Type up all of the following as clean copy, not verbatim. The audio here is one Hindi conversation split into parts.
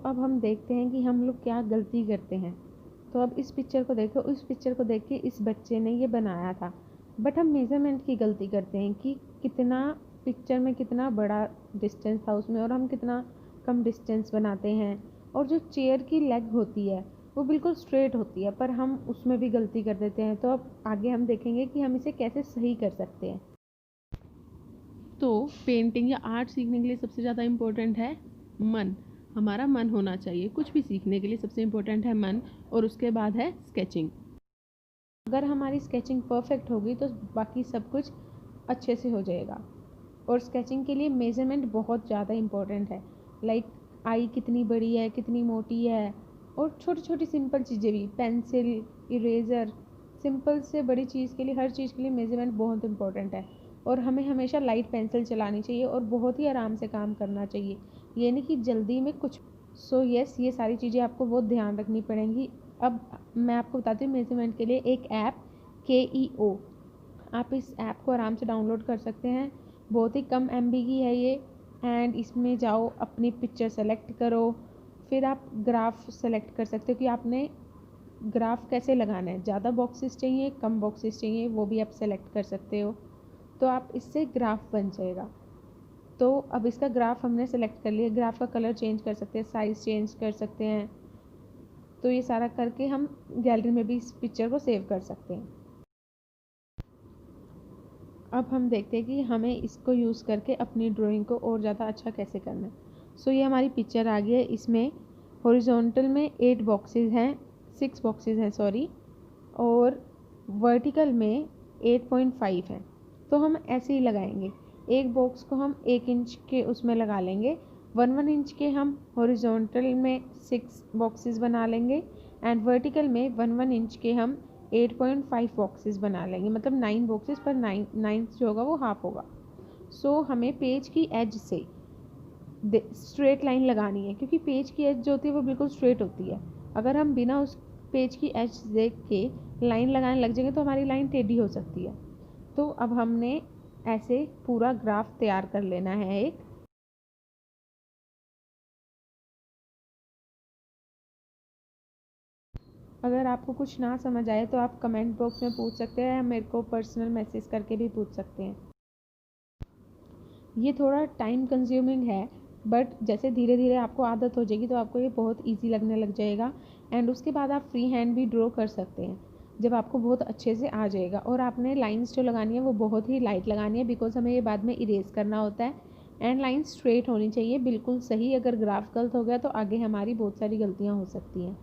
अब हम देखते हैं कि हम लोग क्या गलती करते हैं। तो अब इस पिक्चर को देखो, उस पिक्चर को देख के इस बच्चे ने ये बनाया था, बट हम मेज़रमेंट की गलती करते हैं कि कितना पिक्चर में कितना बड़ा डिस्टेंस था उसमें और हम कितना कम डिस्टेंस बनाते हैं। और जो चेयर की लेग होती है वो बिल्कुल स्ट्रेट होती है, पर हम उसमें भी गलती कर देते हैं। तो अब आगे हम देखेंगे कि हम इसे कैसे सही कर सकते हैं। तो पेंटिंग या आर्ट सीखने के लिए सबसे ज़्यादा इम्पोर्टेंट है मन। हमारा मन होना चाहिए। कुछ भी सीखने के लिए सबसे इम्पोर्टेंट है मन, और उसके बाद है स्केचिंग। अगर हमारी स्केचिंग परफेक्ट होगी तो बाकी सब कुछ अच्छे से हो जाएगा। और स्केचिंग के लिए मेज़रमेंट बहुत ज़्यादा इम्पोर्टेंट है। लाइक आई कितनी बड़ी है, कितनी मोटी है, और छोटी छोटी सिंपल चीज़ें भी, पेंसिल, इरेज़र, सिंपल से बड़ी चीज़ के लिए, हर चीज़ के लिए मेज़रमेंट बहुत इम्पोर्टेंट है। और हमें हमेशा लाइट पेंसिल चलानी चाहिए और बहुत ही आराम से काम करना चाहिए, ये नहीं कि जल्दी में कुछ। सो यस, ये सारी चीज़ें आपको बहुत ध्यान रखनी पड़ेंगी। अब मैं आपको बताती हूँ मेज़रमेंट के लिए एक ऐप KEO। आप इस ऐप को आराम से डाउनलोड कर सकते हैं। बहुत ही कम MB की है ये। एंड इसमें जाओ, अपनी पिक्चर सेलेक्ट करो, फिर आप ग्राफ सेलेक्ट कर सकते हो कि आपने ग्राफ कैसे लगाना है, ज़्यादा बॉक्सेस चाहिए, कम बॉक्सेस चाहिए, वो भी आप सेलेक्ट कर सकते हो। तो आप इससे ग्राफ बन जाएगा। तो अब इसका ग्राफ हमने सेलेक्ट कर लिया, ग्राफ का कलर चेंज कर सकते हैं, साइज़ चेंज कर सकते हैं। तो ये सारा करके हम गैलरी में भी इस पिक्चर को सेव कर सकते हैं। अब हम देखते हैं कि हमें इसको यूज़ करके अपनी ड्राइंग को और ज़्यादा अच्छा कैसे करना है। सो ये हमारी पिक्चर आ गई है। इसमें हॉरिजॉन्टल में 8 बॉक्सेस हैं, 6 बॉक्सेस हैं सॉरी, और वर्टिकल में 8.5 है। तो हम ऐसे ही लगाएंगे, एक बॉक्स को हम 1 इंच के उसमें लगा लेंगे, 1 1 इंच के हम हॉरिजॉन्टल में 6 बॉक्सेस बना लेंगे, एंड वर्टिकल में 1 1 इंच के हम 8.5 बॉक्सेस बना लेंगे, मतलब 9 बॉक्सेस पर 9 जो होगा वो हाफ होगा। सो हमें पेज की एज से स्ट्रेट लाइन लगानी है, क्योंकि पेज की एज जो होती है वो बिल्कुल स्ट्रेट होती है। अगर हम बिना उस पेज की एज देख के लाइन लगाने लग जाएंगे तो हमारी लाइन टेढ़ी हो सकती है। तो अब हमने ऐसे पूरा ग्राफ तैयार कर लेना है एक। अगर आपको कुछ ना समझ आए तो आप कमेंट बॉक्स में पूछ सकते हैं या मेरे को पर्सनल मैसेज करके भी पूछ सकते हैं। ये थोड़ा टाइम कंज्यूमिंग है, बट जैसे धीरे धीरे आपको आदत हो जाएगी तो आपको ये बहुत इजी लगने लग जाएगा। एंड उसके बाद आप फ्री हैंड भी ड्रॉ कर सकते हैं जब आपको बहुत अच्छे से आ जाएगा। और आपने लाइंस जो लगानी है वो बहुत ही लाइट लगानी है, बिकॉज हमें ये बाद में इरेज करना होता है। एंड लाइन स्ट्रेट होनी चाहिए, बिल्कुल सही। अगर ग्राफ गलत हो गया तो आगे हमारी बहुत सारी गलतियाँ हो सकती हैं।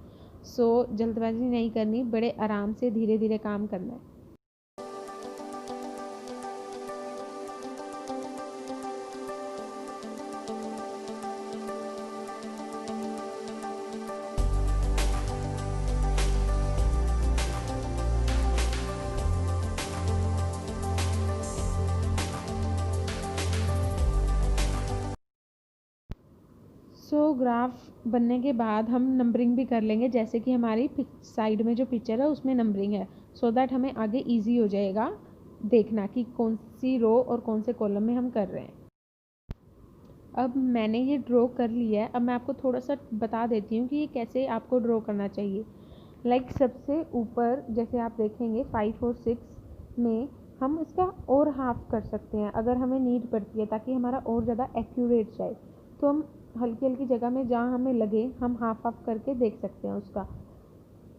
सो जल्दबाजी नहीं करनी, बड़े आराम से धीरे धीरे काम करना है। सो ग्राफ बनने के बाद हम नंबरिंग भी कर लेंगे, जैसे कि हमारी साइड में जो पिक्चर है उसमें नंबरिंग है, सो दैट हमें आगे इजी हो जाएगा देखना कि कौन सी रो और कौन से कॉलम में हम कर रहे हैं। अब मैंने ये ड्रॉ कर लिया है। अब मैं आपको थोड़ा सा बता देती हूँ कि ये कैसे आपको ड्रॉ करना चाहिए। लाइक सबसे ऊपर जैसे आप देखेंगे 5 और 6 में हम इसका और हाफ कर सकते हैं अगर हमें नीड पड़ती है, ताकि हमारा और ज़्यादा एक्यूरेट जाए। तो हम हल्की हल्की जगह में जहाँ हमें लगे हम हाफ हाफ करके देख सकते हैं उसका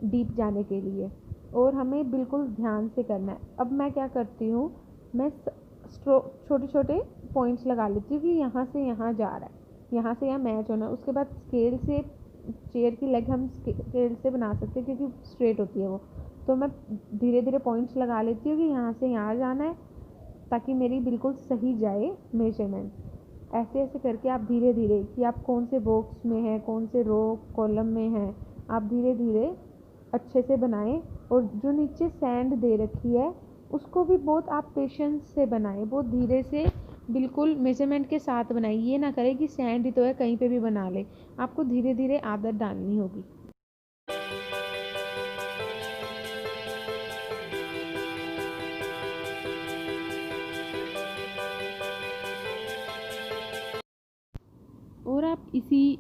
डीप जाने के लिए। और हमें बिल्कुल ध्यान से करना है। अब मैं क्या करती हूँ, मैं छोटे छोटे पॉइंट्स लगा लेती हूँ कि यहाँ से यहाँ जा रहा है, यहाँ से यहाँ मैच होना है। उसके बाद स्केल से चेयर की लेग हम स्केल से बना सकते हैं क्योंकि स्ट्रेट होती है वो। तो मैं धीरे धीरे पॉइंट्स लगा लेती हूँ कि यहाँ से यहाँ जाना है, ताकि मेरी बिल्कुल सही जाए मेजरमेंट। ऐसे ऐसे करके आप धीरे धीरे कि आप कौन से बॉक्स में हैं, कौन से रो कॉलम में हैं, आप धीरे धीरे अच्छे से बनाएं। और जो नीचे सैंड दे रखी है उसको भी बहुत आप पेशेंस से बनाएं, बहुत धीरे से, बिल्कुल मेजरमेंट के साथ बनाएं। ये ना करें कि सैंड ही तो है कहीं पे भी बना ले। आपको धीरे धीरे आदत डालनी होगी। और आप इसी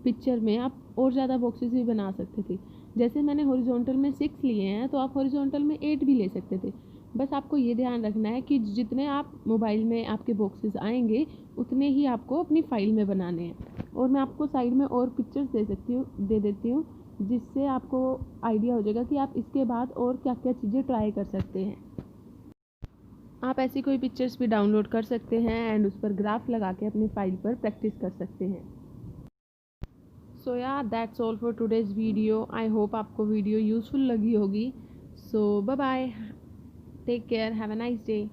पिक्चर में आप और ज़्यादा बॉक्सेस भी बना सकते थे। जैसे मैंने हॉरिजॉन्टल में 6 लिए हैं, तो आप हॉरिजॉन्टल में 8 भी ले सकते थे। बस आपको ये ध्यान रखना है कि जितने आप मोबाइल में आपके बॉक्सेस आएंगे उतने ही आपको अपनी फ़ाइल में बनाने हैं। और मैं आपको साइड में और पिक्चर्स दे देती हूँ, जिससे आपको आइडिया हो जाएगा कि आप इसके बाद और क्या क्या चीज़ें ट्राई कर सकते हैं। आप ऐसी कोई पिक्चर्स भी डाउनलोड कर सकते हैं एंड उस पर ग्राफ लगा के अपनी फ़ाइल पर प्रैक्टिस कर सकते हैं। So yeah that's all for today's video. I hope आपको वीडियो यूज़फुल लगी होगी। So bye bye, take care, have a nice day.